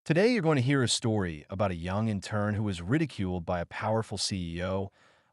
Today, you're going to hear a story about a young intern who was ridiculed by a powerful CEO,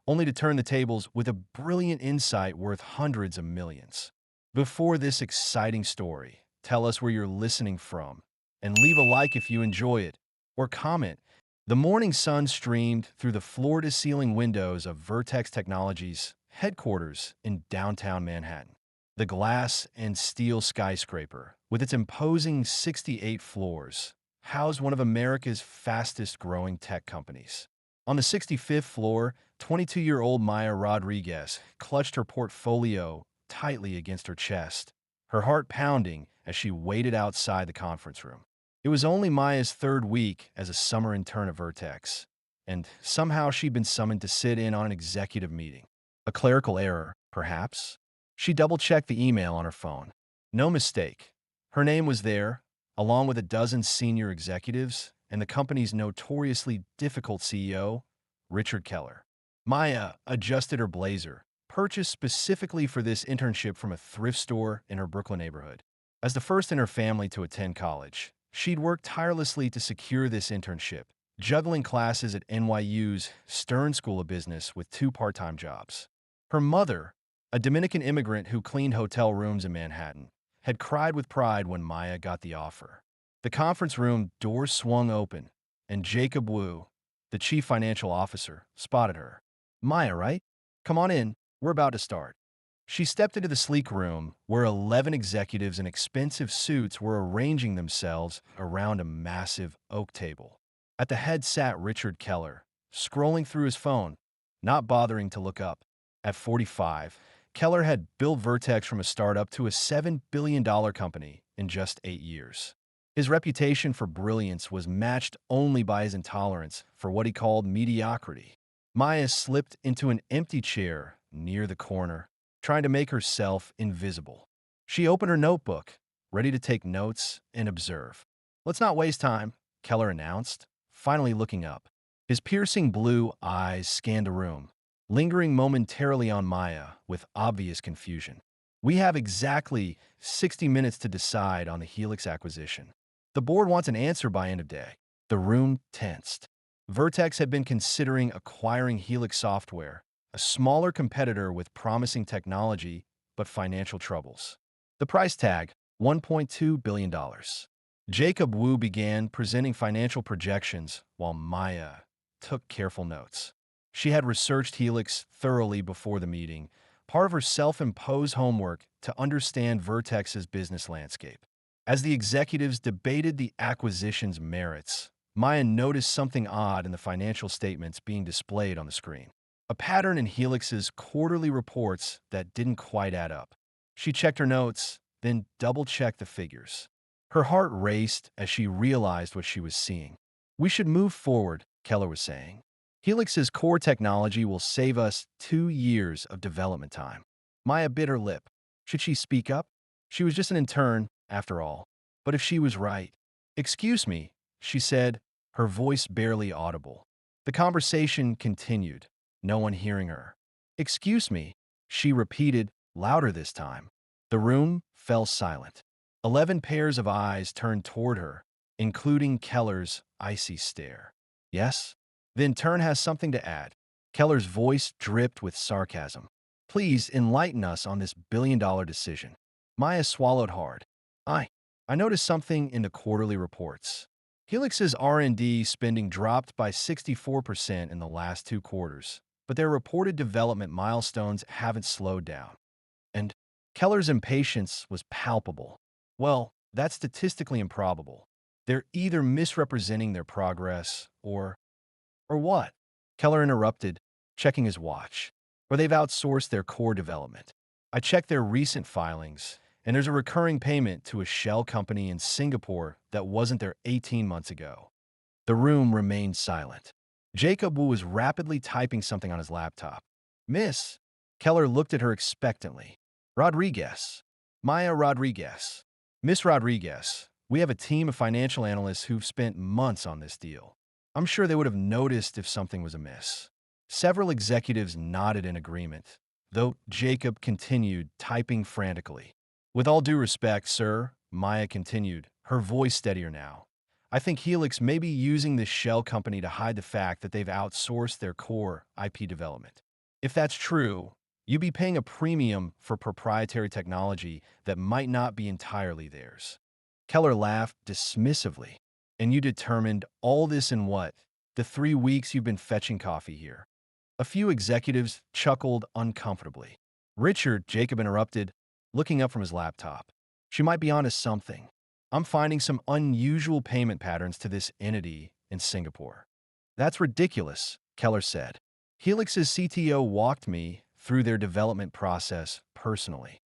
only to turn the tables with a brilliant insight worth hundreds of millions. Before this exciting story, tell us where you're listening from and leave a like if you enjoy it, or comment. The morning sun streamed through the floor to ceiling windows of Vertex Technologies' headquarters in downtown Manhattan. The glass and steel skyscraper, with its imposing 68 floors, housed one of America's fastest growing tech companies. On the 65th floor, 22-year-old Maya Rodriguez clutched her portfolio tightly against her chest, her heart pounding as she waited outside the conference room. It was only Maya's third week as a summer intern at Vertex, and somehow she'd been summoned to sit in on an executive meeting. A clerical error, perhaps? She double-checked the email on her phone. No mistake. Her name was there, along with a dozen senior executives and the company's notoriously difficult CEO, Richard Keller. Maya adjusted her blazer, purchased specifically for this internship from a thrift store in her Brooklyn neighborhood. As the first in her family to attend college, she'd worked tirelessly to secure this internship, juggling classes at NYU's Stern School of Business with two part-time jobs. Her mother, a Dominican immigrant who cleaned hotel rooms in Manhattan, had cried with pride when Maya got the offer. The conference room doors swung open, and Jacob Wu, the chief financial officer, spotted her. Maya, right? Come on in. We're about to start. She stepped into the sleek room where 11 executives in expensive suits were arranging themselves around a massive oak table. At the head sat Richard Keller, scrolling through his phone, not bothering to look up. At 45, Keller had built Vertex from a startup to a $7 billion company in just 8 years. His reputation for brilliance was matched only by his intolerance for what he called mediocrity. Maya slipped into an empty chair near the corner, trying to make herself invisible. She opened her notebook, ready to take notes and observe. "Let's not waste time," Keller announced, finally looking up. His piercing blue eyes scanned the room, lingering momentarily on Maya with obvious confusion. "We have exactly 60 minutes to decide on the Helix acquisition. The board wants an answer by end of day." The room tensed. Vertex had been considering acquiring Helix Software, a smaller competitor with promising technology but financial troubles. The price tag, $1.2 billion. Jacob Wu began presenting financial projections while Maya took careful notes. She had researched Helix thoroughly before the meeting, part of her self-imposed homework to understand Vertex's business landscape. As the executives debated the acquisition's merits, Maya noticed something odd in the financial statements being displayed on the screen. A pattern in Helix's quarterly reports that didn't quite add up. She checked her notes, then double-checked the figures. Her heart raced as she realized what she was seeing. "We should move forward," Keller was saying. "Helix's core technology will save us 2 years of development time." Maya bit her lip. Should she speak up? She was just an intern, after all. But if she was right— "Excuse me," she said, her voice barely audible. The conversation continued, no one hearing her. "Excuse me," she repeated, louder this time. The room fell silent. 11 pairs of eyes turned toward her, including Keller's icy stare. "Yes?" "The intern has something to add." Keller's voice dripped with sarcasm. "Please enlighten us on this billion-dollar decision." Maya swallowed hard. I noticed something in the quarterly reports. Helix's R&D spending dropped by 64% in the last 2 quarters, but their reported development milestones haven't slowed down." And Keller's impatience was palpable. "Well, that's statistically improbable. They're either misrepresenting their progress or what?" Keller interrupted, checking his watch. "Or they've outsourced their core development. I checked their recent filings, and there's a recurring payment to a shell company in Singapore that wasn't there 18 months ago." The room remained silent. Jacob Wu was rapidly typing something on his laptop. "Miss?" Keller looked at her expectantly. "Rodriguez. Maya Rodriguez." "Miss Rodriguez, we have a team of financial analysts who've spent months on this deal. I'm sure they would have noticed if something was amiss." Several executives nodded in agreement, though Jacob continued typing frantically. "With all due respect, sir," Maya continued, her voice steadier now, I think Helix may be using this shell company to hide the fact that they've outsourced their core IP development. If that's true, you'd be paying a premium for proprietary technology that might not be entirely theirs. Keller laughed dismissively. And you determined all this in what? The 3 weeks you've been fetching coffee here. A few executives chuckled uncomfortably. Richard, Jacob interrupted, looking up from his laptop. She might be onto something. I'm finding some unusual payment patterns to this entity in Singapore. That's ridiculous, Keller said. Helix's CTO walked me through their development process personally.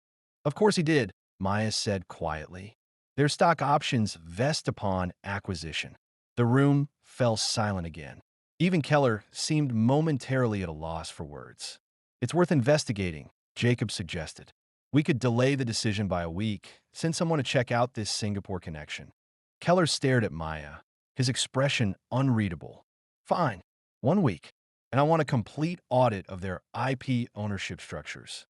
Of course he did, Maya said quietly. Their stock options vest upon acquisition. The room fell silent again. Even Keller seemed momentarily at a loss for words. It's worth investigating, Jacob suggested. We could delay the decision by a week, send someone to check out this Singapore connection. Keller stared at Maya, his expression unreadable. Fine, 1 week, and I want a complete audit of their IP ownership structures.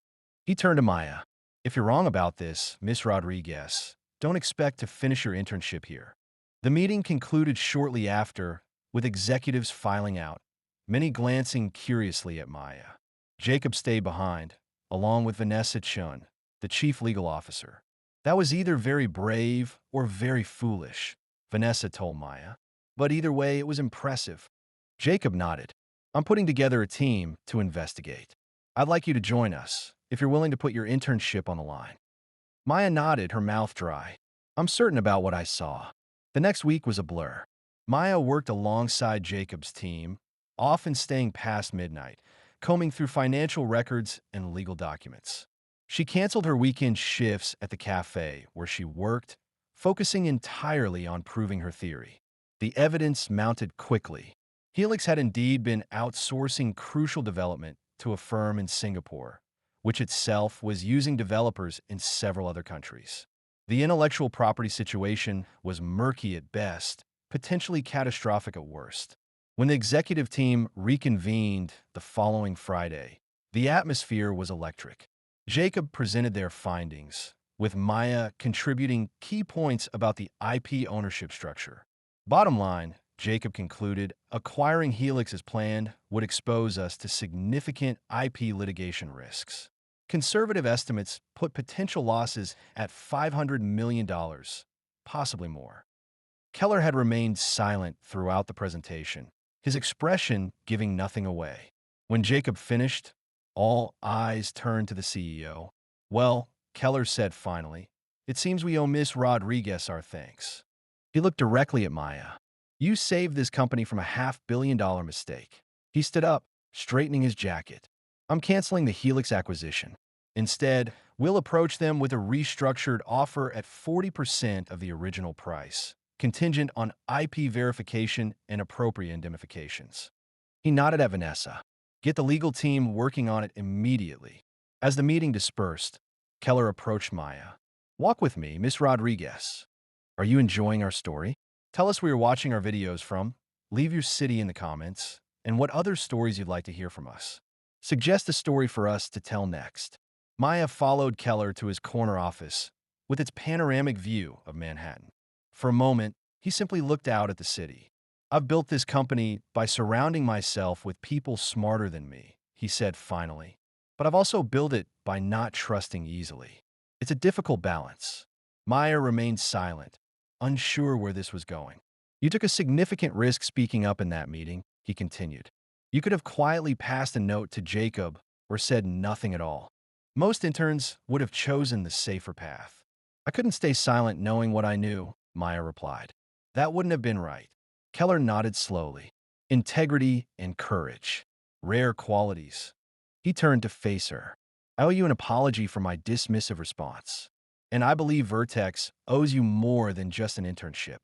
He turned to Maya. If you're wrong about this, Miss Rodriguez, don't expect to finish your internship here. The meeting concluded shortly after, with executives filing out, many glancing curiously at Maya. Jacob stayed behind, along with Vanessa Chun, the chief legal officer. That was either very brave or very foolish, Vanessa told Maya. But either way, it was impressive. Jacob nodded. I'm putting together a team to investigate. I'd like you to join us, if you're willing to put your internship on the line. Maya nodded, her mouth dry. I'm certain about what I saw. The next week was a blur. Maya worked alongside Jacob's team, often staying past midnight, combing through financial records and legal documents. She canceled her weekend shifts at the cafe where she worked, focusing entirely on proving her theory. The evidence mounted quickly. Helix had indeed been outsourcing crucial development to a firm in Singapore, which itself was using developers in several other countries. The intellectual property situation was murky at best, potentially catastrophic at worst. When the executive team reconvened the following Friday, the atmosphere was electric. Jacob presented their findings, with Maya contributing key points about the IP ownership structure. Bottom line, Jacob concluded, acquiring Helix as planned would expose us to significant IP litigation risks. Conservative estimates put potential losses at $500 million, possibly more. Keller had remained silent throughout the presentation, his expression giving nothing away. When Jacob finished, all eyes turned to the CEO. Well, Keller said finally, it seems we owe Miss Rodriguez our thanks. He looked directly at Maya. You saved this company from a $500 million mistake. He stood up, straightening his jacket. I'm canceling the Helix acquisition. Instead, we'll approach them with a restructured offer at 40% of the original price, contingent on IP verification and appropriate indemnifications. He nodded at Vanessa. Get the legal team working on it immediately. As the meeting dispersed, Keller approached Maya. Walk with me, Miss Rodriguez. Are you enjoying our story? Tell us where you're watching our videos from. Leave your city in the comments and what other stories you'd like to hear from us. Suggest a story for us to tell next. Maya followed Keller to his corner office with its panoramic view of Manhattan. For a moment, he simply looked out at the city. I've built this company by surrounding myself with people smarter than me, he said finally. But I've also built it by not trusting easily. It's a difficult balance. Maya remained silent, unsure where this was going. You took a significant risk speaking up in that meeting, he continued. You could have quietly passed a note to Jacob or said nothing at all. Most interns would have chosen the safer path. I couldn't stay silent knowing what I knew, Maya replied. That wouldn't have been right. Keller nodded slowly. Integrity and courage. Rare qualities. He turned to face her. I owe you an apology for my dismissive response. And I believe Vertex owes you more than just an internship.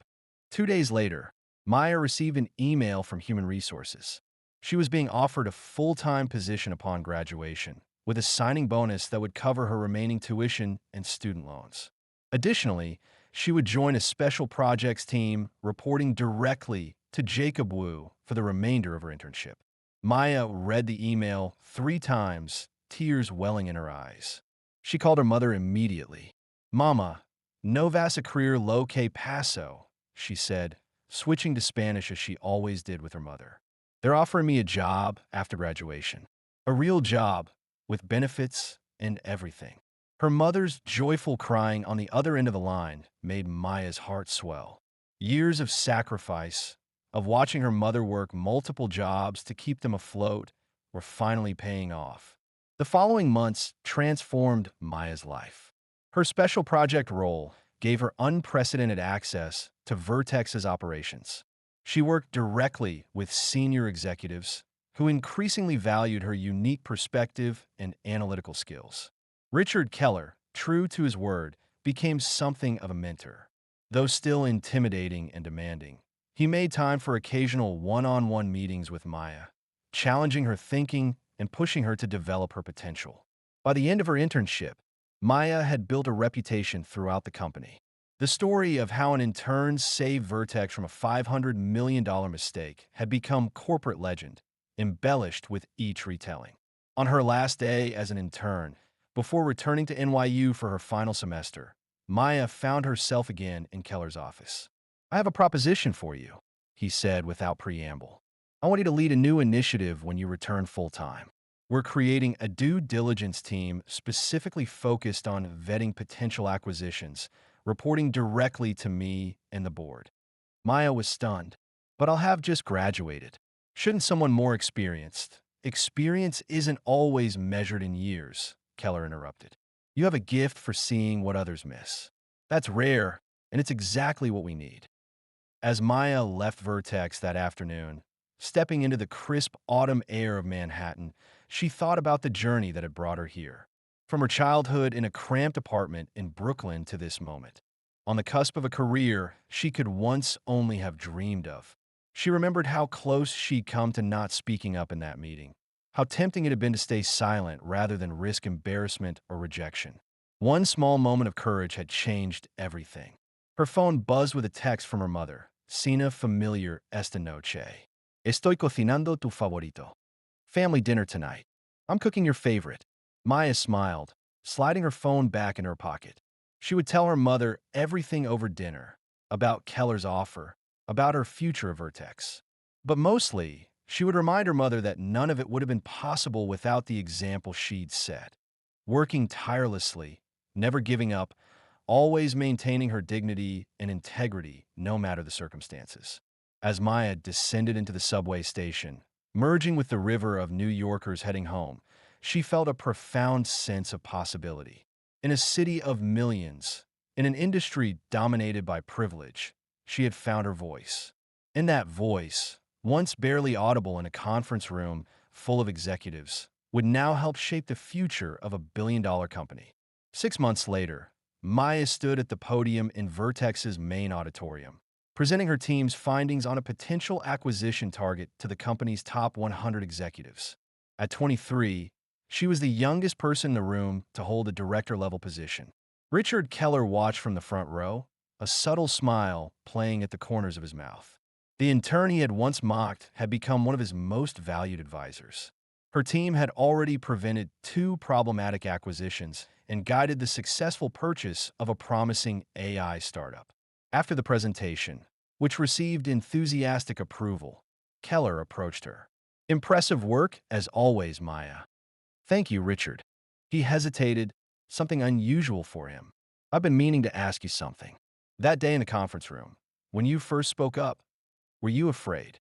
2 days later, Maya received an email from Human Resources. She was being offered a full-time position upon graduation, with a signing bonus that would cover her remaining tuition and student loans. Additionally, she would join a special projects team reporting directly to Jacob Wu for the remainder of her internship. Maya read the email 3 times, tears welling in her eyes. She called her mother immediately. Mama, no vas a career lo que paso, she said, switching to Spanish as she always did with her mother. They're offering me a job after graduation. A real job, with benefits and everything. Her mother's joyful crying on the other end of the line made Maya's heart swell. Years of sacrifice, of watching her mother work multiple jobs to keep them afloat, were finally paying off. The following months transformed Maya's life. Her special project role gave her unprecedented access to Vertex's operations. She worked directly with senior executives who increasingly valued her unique perspective and analytical skills. Richard Keller, true to his word, became something of a mentor. Though still intimidating and demanding, he made time for occasional one-on-one meetings with Maya, challenging her thinking and pushing her to develop her potential. By the end of her internship, Maya had built a reputation throughout the company. The story of how an intern saved Vertex from a $500 million mistake had become corporate legend, embellished with each retelling. On her last day as an intern, before returning to NYU for her final semester, Maya found herself again in Keller's office. "I have a proposition for you," he said without preamble. "I want you to lead a new initiative when you return full-time. We're creating a due diligence team specifically focused on vetting potential acquisitions, reporting directly to me and the board." Maya was stunned. "But I'll have just graduated. Shouldn't someone more experienced?" "Experience isn't always measured in years," Keller interrupted. "You have a gift for seeing what others miss. That's rare, and it's exactly what we need." As Maya left Vertex that afternoon, stepping into the crisp autumn air of Manhattan, she thought about the journey that had brought her here. From her childhood in a cramped apartment in Brooklyn to this moment, on the cusp of a career she could once only have dreamed of. She remembered how close she'd come to not speaking up in that meeting, how tempting it had been to stay silent rather than risk embarrassment or rejection. One small moment of courage had changed everything. Her phone buzzed with a text from her mother. "Cena familiar esta noche. Estoy cocinando tu favorito." "Family dinner tonight. I'm cooking your favorite." Maya smiled, sliding her phone back in her pocket. She would tell her mother everything over dinner, about Keller's offer, about her future of Vertex. But mostly, she would remind her mother that none of it would have been possible without the example she'd set. Working tirelessly, never giving up, always maintaining her dignity and integrity no matter the circumstances. As Maya descended into the subway station, merging with the river of New Yorkers heading home, she felt a profound sense of possibility. In a city of millions, in an industry dominated by privilege, she had found her voice. In that voice, once barely audible in a conference room full of executives, would now help shape the future of a billion-dollar company. 6 months later, Maya stood at the podium in Vertex's main auditorium, presenting her team's findings on a potential acquisition target to the company's top 100 executives. At 23, she was the youngest person in the room to hold a director-level position. Richard Keller watched from the front row, a subtle smile playing at the corners of his mouth. The intern he had once mocked had become one of his most valued advisors. Her team had already prevented 2 problematic acquisitions and guided the successful purchase of a promising AI startup. After the presentation, which received enthusiastic approval, Keller approached her. "Impressive work, as always, Maya." "Thank you, Richard." He hesitated, something unusual for him. "I've been meaning to ask you something. That day in the conference room, when you first spoke up, were you afraid?"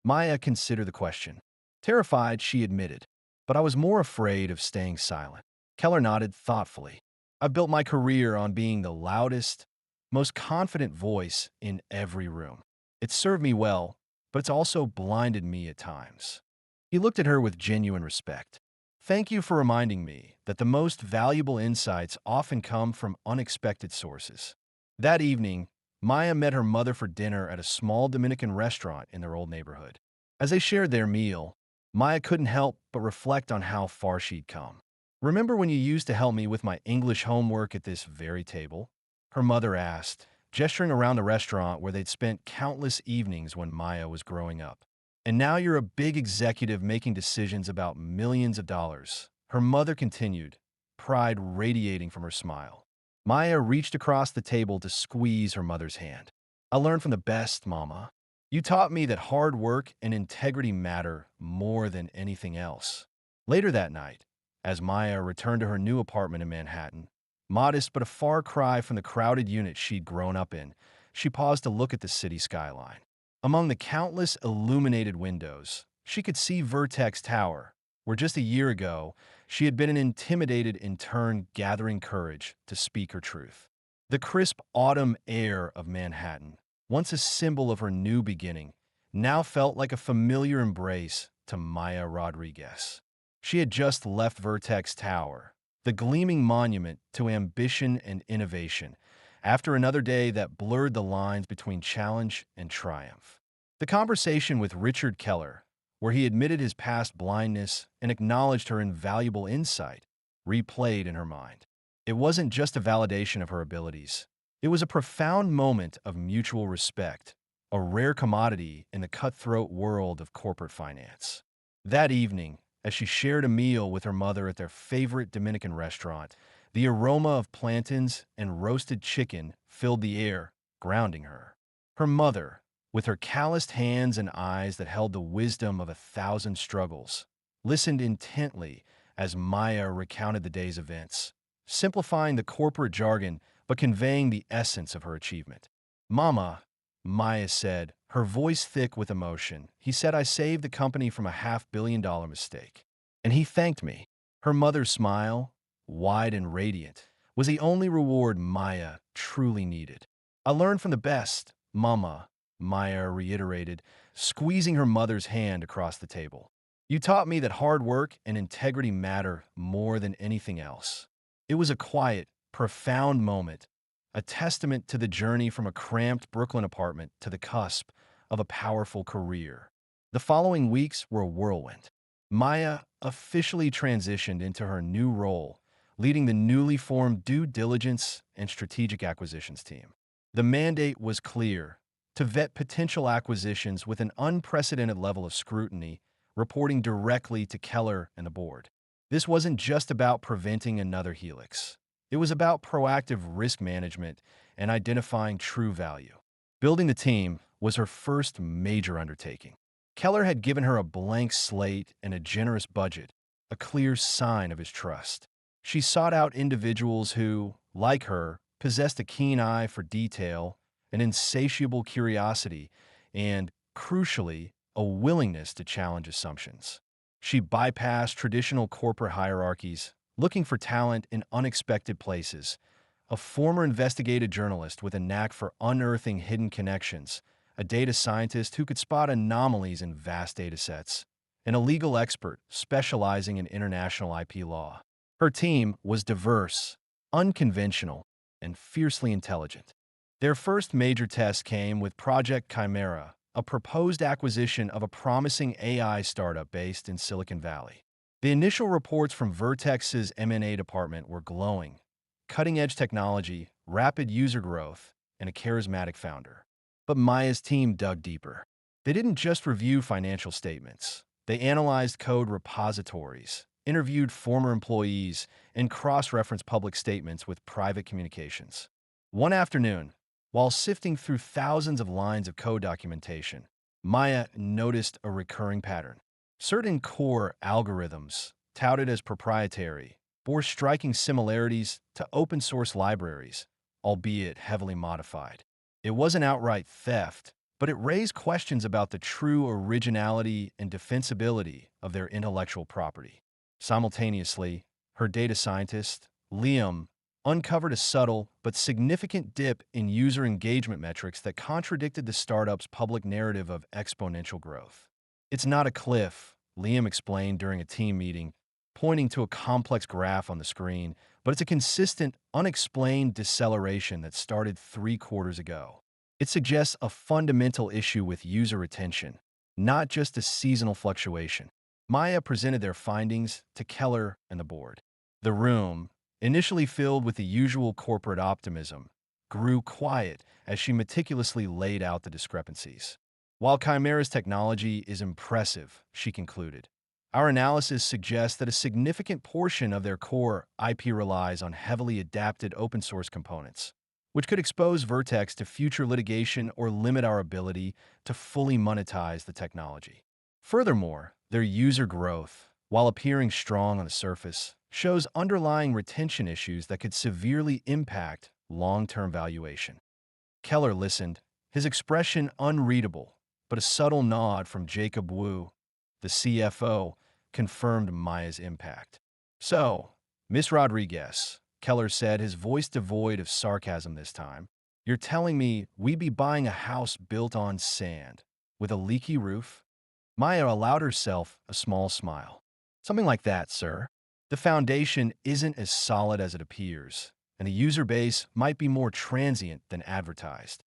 Maya considered the question. Terrified, she admitted, "But I was more afraid of staying silent." Keller nodded thoughtfully. "I've built my career on being the loudest, most confident voice in every room. It's served me well, but it's also blinded me at times." He looked at her with genuine respect. "Thank you for reminding me that the most valuable insights often come from unexpected sources." That evening, Maya met her mother for dinner at a small Dominican restaurant in their old neighborhood. As they shared their meal, Maya couldn't help but reflect on how far she'd come. "Remember when you used to help me with my English homework at this very table?" her mother asked, gesturing around the restaurant where they'd spent countless evenings when Maya was growing up. "And now you're a big executive making decisions about millions of dollars," her mother continued, pride radiating from her smile. Maya reached across the table to squeeze her mother's hand. I learned from the best, Mama. You taught me that hard work and integrity matter more than anything else. Later that night, as Maya returned to her new apartment in Manhattan, modest but a far cry from the crowded unit she'd grown up in, she paused to look at the city skyline. Among the countless illuminated windows, she could see Vertex Tower, where just a year ago she had been an intimidated intern gathering courage to speak her truth. The crisp autumn air of Manhattan, once a symbol of her new beginning, now felt like a familiar embrace to Maya Rodriguez. She had just left Vertex Tower, the gleaming monument to ambition and innovation, after another day that blurred the lines between challenge and triumph. The conversation with Richard Keller, where he admitted his past blindness and acknowledged her invaluable insight, replayed in her mind. It wasn't just a validation of her abilities. It was a profound moment of mutual respect, a rare commodity in the cutthroat world of corporate finance. That evening, as she shared a meal with her mother at their favorite Dominican restaurant, the aroma of plantains and roasted chicken filled the air, grounding her. Her mother, with her calloused hands and eyes that held the wisdom of 1,000 struggles, listened intently as Maya recounted the day's events, simplifying the corporate jargon but conveying the essence of her achievement. Mama, Maya said, her voice thick with emotion, he said I saved the company from a $500 million mistake. And he thanked me. Her mother's smile, wide and radiant, was the only reward Maya truly needed. I learned from the best, Mama, Maya reiterated, squeezing her mother's hand across the table. You taught me that hard work and integrity matter more than anything else. It was a quiet, profound moment, a testament to the journey from a cramped Brooklyn apartment to the cusp of a powerful career. The following weeks were a whirlwind. Maya officially transitioned into her new role, leading the newly formed due diligence and strategic acquisitions team. The mandate was clear: to vet potential acquisitions with an unprecedented level of scrutiny, reporting directly to Keller and the board. This wasn't just about preventing another Helix. It was about proactive risk management and identifying true value. Building the team was her first major undertaking. Keller had given her a blank slate and a generous budget, a clear sign of his trust. She sought out individuals who, like her, possessed a keen eye for detail, an insatiable curiosity, and, crucially, a willingness to challenge assumptions. She bypassed traditional corporate hierarchies, looking for talent in unexpected places. A former investigative journalist with a knack for unearthing hidden connections, a data scientist who could spot anomalies in vast datasets, and a legal expert specializing in international IP law. Her team was diverse, unconventional, and fiercely intelligent. Their first major test came with Project Chimera, a proposed acquisition of a promising AI startup based in Silicon Valley. The initial reports from Vertex's M&A department were glowing: cutting-edge technology, rapid user growth, and a charismatic founder. But Maya's team dug deeper. They didn't just review financial statements. They analyzed code repositories, interviewed former employees, and cross-referenced public statements with private communications. One afternoon, while sifting through thousands of lines of code documentation, Maya noticed a recurring pattern. Certain core algorithms, touted as proprietary, bore striking similarities to open-source libraries, albeit heavily modified. It wasn't outright theft, but it raised questions about the true originality and defensibility of their intellectual property. Simultaneously, her data scientist, Liam, uncovered a subtle but significant dip in user engagement metrics that contradicted the startup's public narrative of exponential growth. It's not a cliff, Liam explained during a team meeting, pointing to a complex graph on the screen, but it's a consistent, unexplained deceleration that started 3 quarters ago. It suggests a fundamental issue with user retention, not just a seasonal fluctuation. Maya presented their findings to Keller and the board. The room, initially filled with the usual corporate optimism, grew quiet as she meticulously laid out the discrepancies. While Chimera's technology is impressive, she concluded, our analysis suggests that a significant portion of their core IP relies on heavily adapted open-source components. which could expose Vertex to future litigation or limit our ability to fully monetize the technology. Furthermore, their user growth, while appearing strong on the surface, shows underlying retention issues that could severely impact long-term valuation. Keller listened, his expression unreadable, but a subtle nod from Jacob Wu, the CFO, confirmed Maya's impact. So, Miss Rodriguez, Keller said, his voice devoid of sarcasm this time, you're telling me we'd be buying a house built on sand, with a leaky roof? Maya allowed herself a small smile. Something like that, sir. The foundation isn't as solid as it appears, and the user base might be more transient than advertised.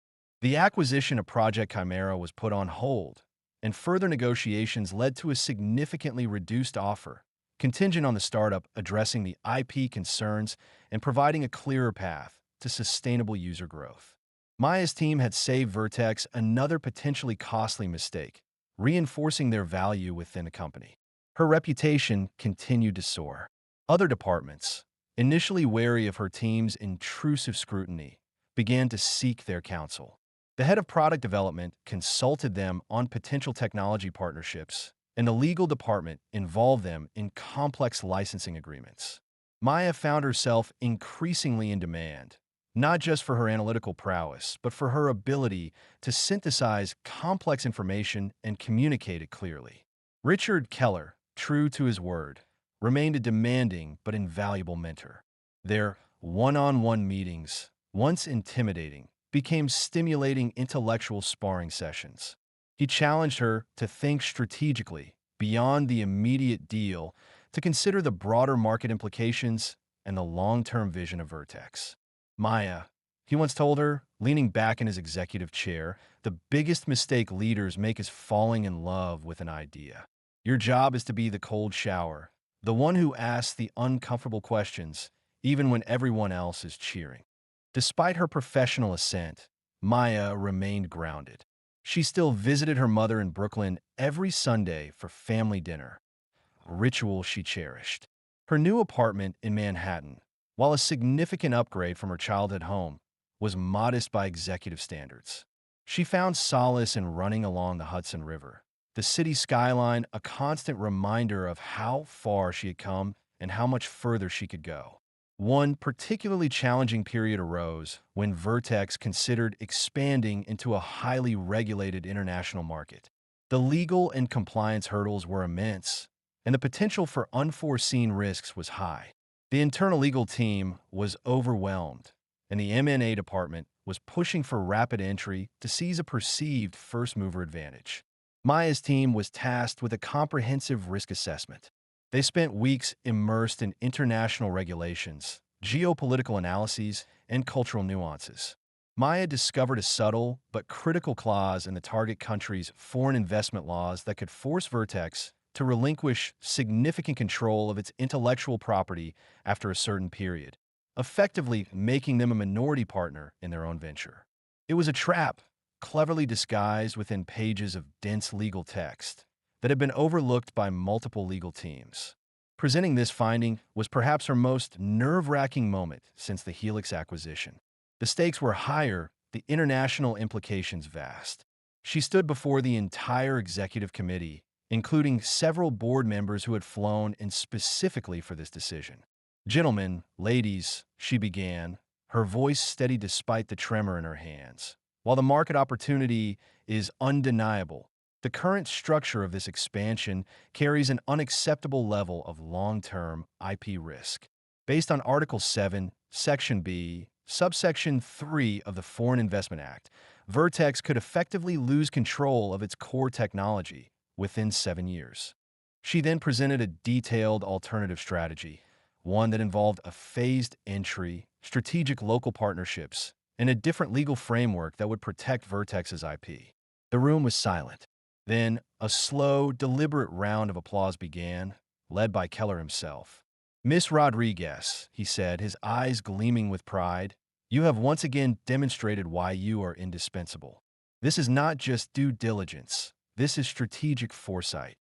The acquisition of Project Chimera was put on hold, and further negotiations led to a significantly reduced offer, contingent on the startup addressing the IP concerns and providing a clearer path to sustainable user growth. Maya's team had saved Vertex another potentially costly mistake, reinforcing their value within the company. Her reputation continued to soar. Other departments, initially wary of her team's intrusive scrutiny, began to seek their counsel. The head of product development consulted them on potential technology partnerships, and the legal department involved them in complex licensing agreements. Maya found herself increasingly in demand, not just for her analytical prowess, but for her ability to synthesize complex information and communicate it clearly. Richard Keller, true to his word, remained a demanding but invaluable mentor. Their one-on-one meetings, once intimidating, became stimulating intellectual sparring sessions. He challenged her to think strategically, beyond the immediate deal, to consider the broader market implications and the long-term vision of Vertex. Maya, he once told her, leaning back in his executive chair, the biggest mistake leaders make is falling in love with an idea. Your job is to be the cold shower, the one who asks the uncomfortable questions, even when everyone else is cheering. Despite her professional ascent, Maya remained grounded. She still visited her mother in Brooklyn every Sunday for family dinner, a ritual she cherished. Her new apartment in Manhattan, while a significant upgrade from her childhood home, was modest by executive standards. She found solace in running along the Hudson River, the city skyline a constant reminder of how far she had come and how much further she could go. One particularly challenging period arose when Vertex considered expanding into a highly regulated international market. The legal and compliance hurdles were immense, and the potential for unforeseen risks was high. The internal legal team was overwhelmed, and the M&A department was pushing for rapid entry to seize a perceived first-mover advantage. Maya's team was tasked with a comprehensive risk assessment. They spent weeks immersed in international regulations, geopolitical analyses, and cultural nuances. Maya discovered a subtle but critical clause in the target country's foreign investment laws that could force Vertex to relinquish significant control of its intellectual property after a certain period, effectively making them a minority partner in their own venture. It was a trap, cleverly disguised within pages of dense legal text that had been overlooked by multiple legal teams. Presenting this finding was perhaps her most nerve-wracking moment since the Helix acquisition. The stakes were higher, the international implications vast. She stood before the entire executive committee, including several board members who had flown in specifically for this decision. Gentlemen, ladies, she began, her voice steady despite the tremor in her hands. While the market opportunity is undeniable, the current structure of this expansion carries an unacceptable level of long-term IP risk. Based on Article 7, Section B, Subsection 3 of the Foreign Investment Act, Vertex could effectively lose control of its core technology within 7 years. She then presented a detailed alternative strategy, one that involved a phased entry, strategic local partnerships, and a different legal framework that would protect Vertex's IP. The room was silent. Then, a slow, deliberate round of applause began, led by Keller himself. Miss Rodriguez, he said, his eyes gleaming with pride, you have once again demonstrated why you are indispensable. This is not just due diligence. This is strategic foresight.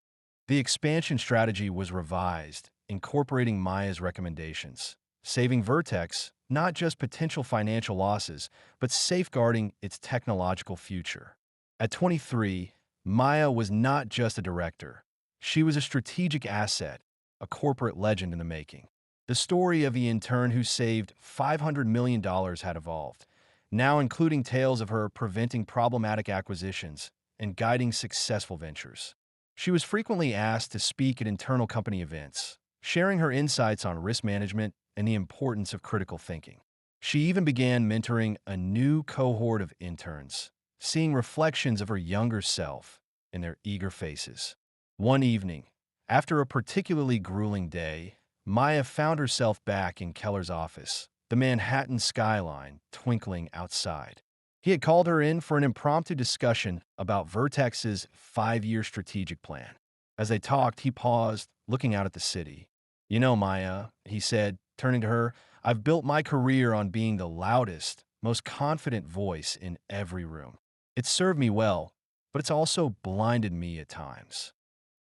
The expansion strategy was revised, incorporating Maya's recommendations, saving Vertex not just potential financial losses, but safeguarding its technological future. At 23, Maya was not just a director. She was a strategic asset, a corporate legend in the making. The story of the intern who saved $500 million had evolved, now including tales of her preventing problematic acquisitions and guiding successful ventures. She was frequently asked to speak at internal company events, sharing her insights on risk management and the importance of critical thinking. She even began mentoring a new cohort of interns, seeing reflections of her younger self in their eager faces. One evening, after a particularly grueling day, Maya found herself back in Keller's office, the Manhattan skyline twinkling outside. He had called her in for an impromptu discussion about Vertex's 5-year strategic plan. As they talked, he paused, looking out at the city. "You know, Maya," he said, turning to her, "I've built my career on being the loudest, most confident voice in every room. It's served me well, but it's also blinded me at times."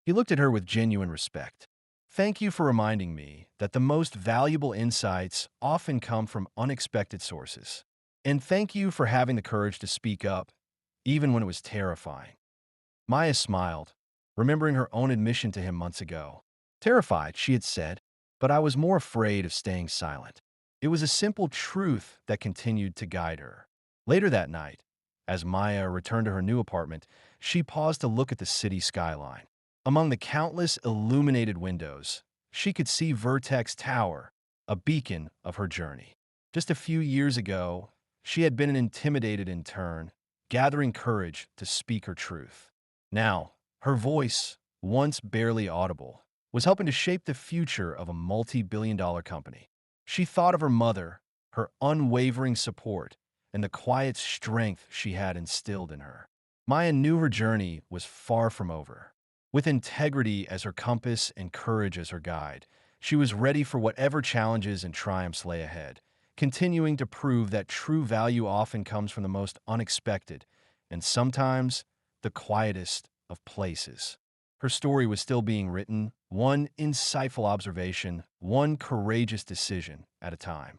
He looked at her with genuine respect. "Thank you for reminding me that the most valuable insights often come from unexpected sources. And thank you for having the courage to speak up, even when it was terrifying." Maya smiled, remembering her own admission to him months ago. "Terrified," she had said, "but I was more afraid of staying silent." It was a simple truth that continued to guide her. Later that night, as Maya returned to her new apartment, she paused to look at the city skyline. Among the countless illuminated windows, she could see Vertex Tower, a beacon of her journey. Just a few years ago, she had been an intimidated intern, gathering courage to speak her truth. Now, her voice, once barely audible, was helping to shape the future of a multi-billion-dollar company. She thought of her mother, her unwavering support, and the quiet strength she had instilled in her. Maya knew her journey was far from over. With integrity as her compass and courage as her guide, she was ready for whatever challenges and triumphs lay ahead, continuing to prove that true value often comes from the most unexpected and sometimes the quietest of places. Her story was still being written, one insightful observation, one courageous decision at a time.